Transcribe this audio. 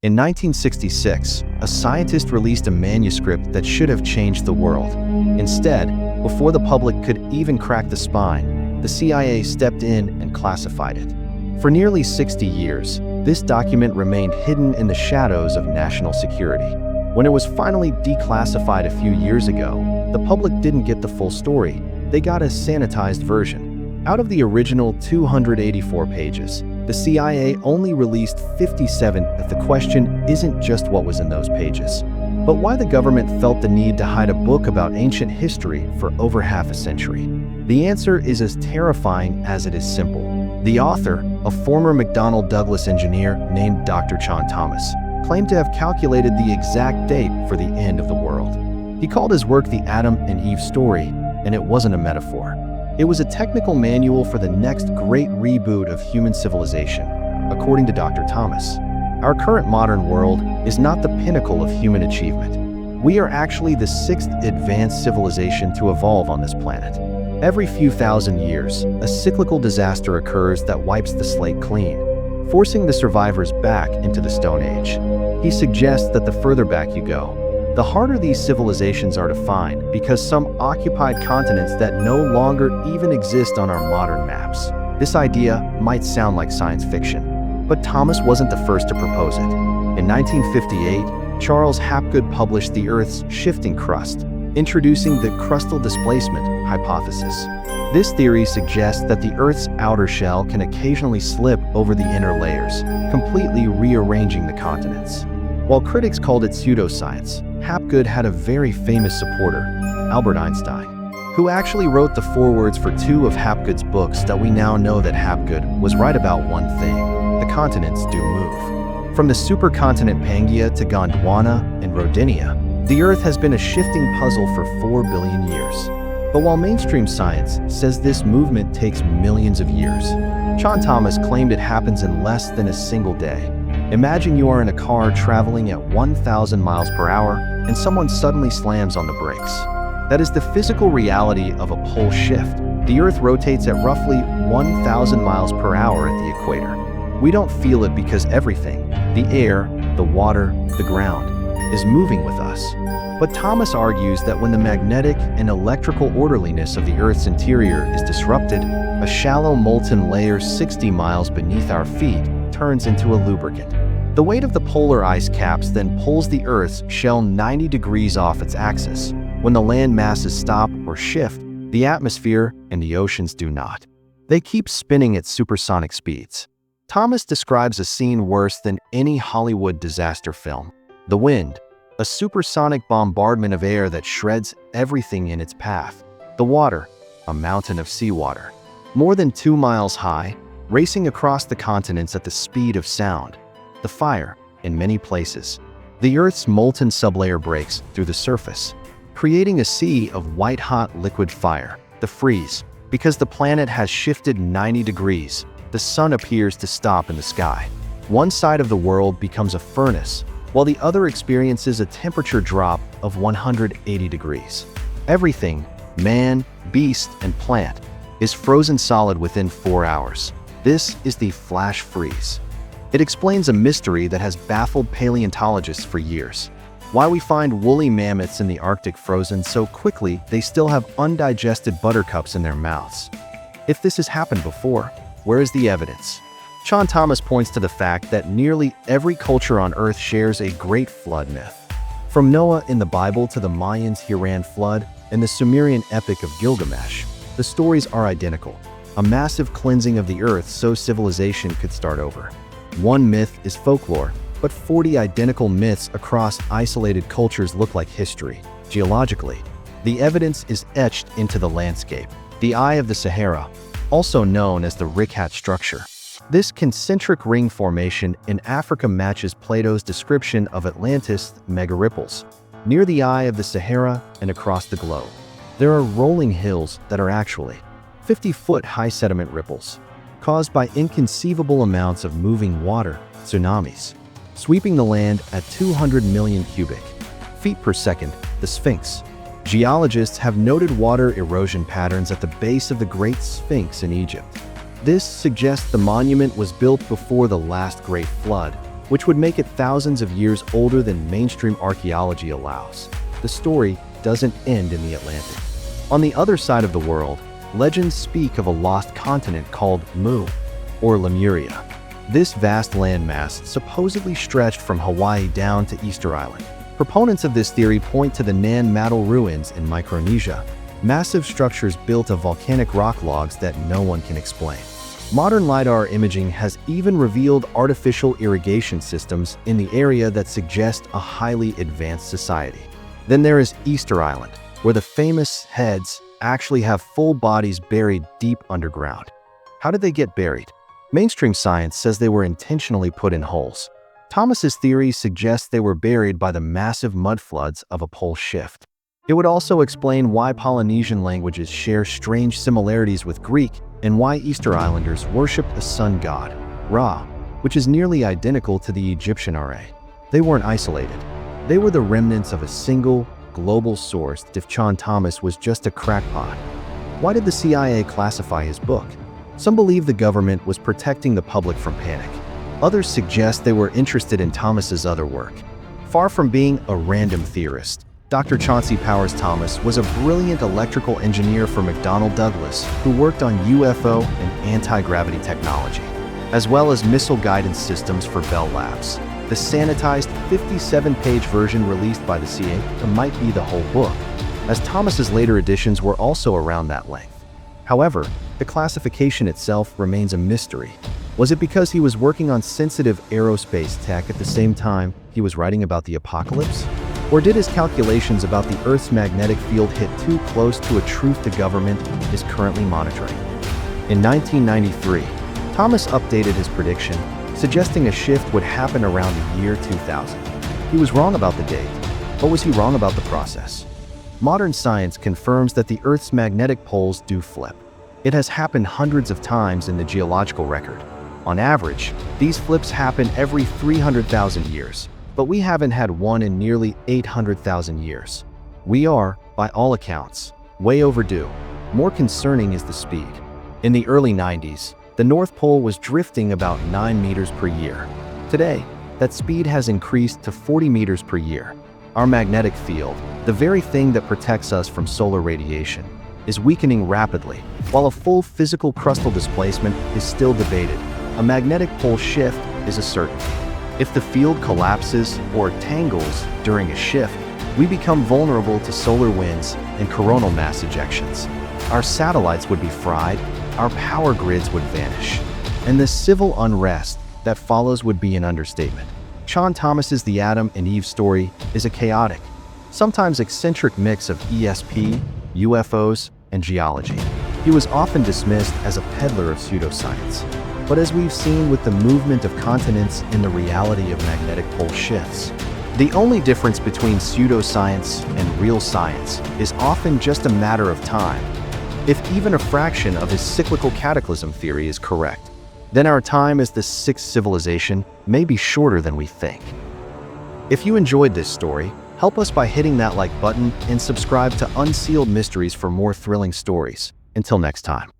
In 1966, a scientist released a manuscript that should have changed the world. Instead, before the public could even crack the spine, the CIA stepped in and classified it. For nearly 60 years, this document remained hidden in the shadows of national security. When it was finally declassified a few years ago, the public didn't get the full story. They got a sanitized version. Out of the original 284 pages, the CIA only released 57. The question isn't just what was in those pages, but why the government felt the need to hide a book about ancient history for over half a century. The answer is as terrifying as it is simple. The author, a former McDonnell Douglas engineer named Dr. John Thomas, claimed to have calculated the exact date for the end of the world. He called his work the Adam and Eve story, and it wasn't a metaphor. It was a technical manual for the next great reboot of human civilization, according to Dr. Thomas. Our current modern world is not the pinnacle of human achievement. We are actually the sixth advanced civilization to evolve on this planet. Every few thousand years, a cyclical disaster occurs that wipes the slate clean, forcing the survivors back into the Stone Age. He suggests that the further back you go, the harder these civilizations are to find, because some occupied continents that no longer even exist on our modern maps. This idea might sound like science fiction, but Thomas wasn't the first to propose it. In 1958, Charles Hapgood published The Earth's Shifting Crust, introducing the crustal displacement hypothesis. This theory suggests that the Earth's outer shell can occasionally slip over the inner layers, completely rearranging the continents. While critics called it pseudoscience, Hapgood had a very famous supporter, Albert Einstein, who actually wrote the forewords for two of Hapgood's books that we now know that Hapgood was right about one thing: the continents do move. From the supercontinent Pangaea to Gondwana and Rodinia, the Earth has been a shifting puzzle for 4 billion years. But while mainstream science says this movement takes millions of years, John Thomas claimed it happens in less than a single day. Imagine you are in a car traveling at 1,000 miles per hour and someone suddenly slams on the brakes. That is the physical reality of a pole shift. The Earth rotates at roughly 1,000 miles per hour at the equator. We don't feel it because everything, the air, the water, the ground, is moving with us. But Thomas argues that when the magnetic and electrical orderliness of the Earth's interior is disrupted, a shallow molten layer 60 miles beneath our feet turns into a lubricant. The weight of the polar ice caps then pulls the Earth's shell 90 degrees off its axis. When the land masses stop or shift, the atmosphere and the oceans do not. They keep spinning at supersonic speeds. Thomas describes a scene worse than any Hollywood disaster film. The wind, a supersonic bombardment of air that shreds everything in its path. The water, a mountain of seawater, more than 2 miles high, racing across the continents at the speed of sound. The fire, in many places. The Earth's molten sublayer breaks through the surface, creating a sea of white-hot liquid fire. The freeze. Because the planet has shifted 90 degrees, the sun appears to stop in the sky. One side of the world becomes a furnace, while the other experiences a temperature drop of 180 degrees. Everything, man, beast, and plant, is frozen solid within 4 hours. This is the flash freeze. It explains a mystery that has baffled paleontologists for years. Why we find woolly mammoths in the Arctic frozen so quickly they still have undigested buttercups in their mouths. If this has happened before, where is the evidence? John Thomas points to the fact that nearly every culture on Earth shares a great flood myth. From Noah in the Bible to the Mayans' Hiran flood and the Sumerian epic of Gilgamesh, the stories are identical. A massive cleansing of the Earth so civilization could start over. One myth is folklore, but 40 identical myths across isolated cultures look like history. Geologically, the evidence is etched into the landscape. The Eye of the Sahara, also known as the Richat structure. This concentric ring formation in Africa matches Plato's description of Atlantis' megaripples. Near the Eye of the Sahara and across the globe, there are rolling hills that are actually 50-foot high sediment ripples, caused by inconceivable amounts of moving water, tsunamis, sweeping the land at 200 million cubic feet per second. The Sphinx. Geologists have noted water erosion patterns at the base of the Great Sphinx in Egypt. This suggests the monument was built before the last Great Flood, which would make it thousands of years older than mainstream archaeology allows. The story doesn't end in the Atlantic. On the other side of the world, legends speak of a lost continent called Mu, or Lemuria. This vast landmass supposedly stretched from Hawaii down to Easter Island. Proponents of this theory point to the Nan Madol ruins in Micronesia, massive structures built of volcanic rock logs that no one can explain. Modern LiDAR imaging has even revealed artificial irrigation systems in the area that suggest a highly advanced society. Then there is Easter Island, where the famous heads actually have full bodies buried deep underground. How did they get buried? Mainstream science says they were intentionally put in holes. Thomas's theory suggests they were buried by the massive mud floods of a pole shift. It would also explain why Polynesian languages share strange similarities with Greek and why Easter Islanders worshipped a sun god, Ra, which is nearly identical to the Egyptian Ra. They weren't isolated. They were the remnants of a single, global source if John Thomas was just a crackpot. Why did the CIA classify his book? Some believe the government was protecting the public from panic. Others suggest they were interested in Thomas's other work. Far from being a random theorist, Dr. Chauncey Powers Thomas was a brilliant electrical engineer for McDonnell Douglas who worked on UFO and anti-gravity technology, as well as missile guidance systems for Bell Labs. The sanitized 57-page version released by the CIA might be the whole book, as Thomas's later editions were also around that length. However, the classification itself remains a mystery. Was it because he was working on sensitive aerospace tech at the same time he was writing about the apocalypse? Or did his calculations about the Earth's magnetic field hit too close to a truth the government is currently monitoring? In 1993, Thomas updated his prediction, suggesting a shift would happen around the year 2000. He was wrong about the date, but was he wrong about the process? Modern science confirms that the Earth's magnetic poles do flip. It has happened hundreds of times in the geological record. On average, these flips happen every 300,000 years, but we haven't had one in nearly 800,000 years. We are, by all accounts, way overdue. More concerning is the speed. In the early 90s, the North Pole was drifting about 9 meters per year. Today, that speed has increased to 40 meters per year. Our magnetic field, the very thing that protects us from solar radiation, is weakening rapidly, while a full physical crustal displacement is still debated. A magnetic pole shift is a certainty. If the field collapses or tangles during a shift, we become vulnerable to solar winds and coronal mass ejections. Our satellites would be fried, our power grids would vanish, and the civil unrest that follows would be an understatement. John Thomas's The Adam and Eve story is a chaotic, sometimes eccentric mix of ESP, UFOs, and geology. He was often dismissed as a peddler of pseudoscience. But as we've seen with the movement of continents and the reality of magnetic pole shifts, the only difference between pseudoscience and real science is often just a matter of time. If even a fraction of his cyclical cataclysm theory is correct, then our time as the sixth civilization may be shorter than we think. If you enjoyed this story, help us by hitting that like button and subscribe to Unsealed Mysteries for more thrilling stories. Until next time.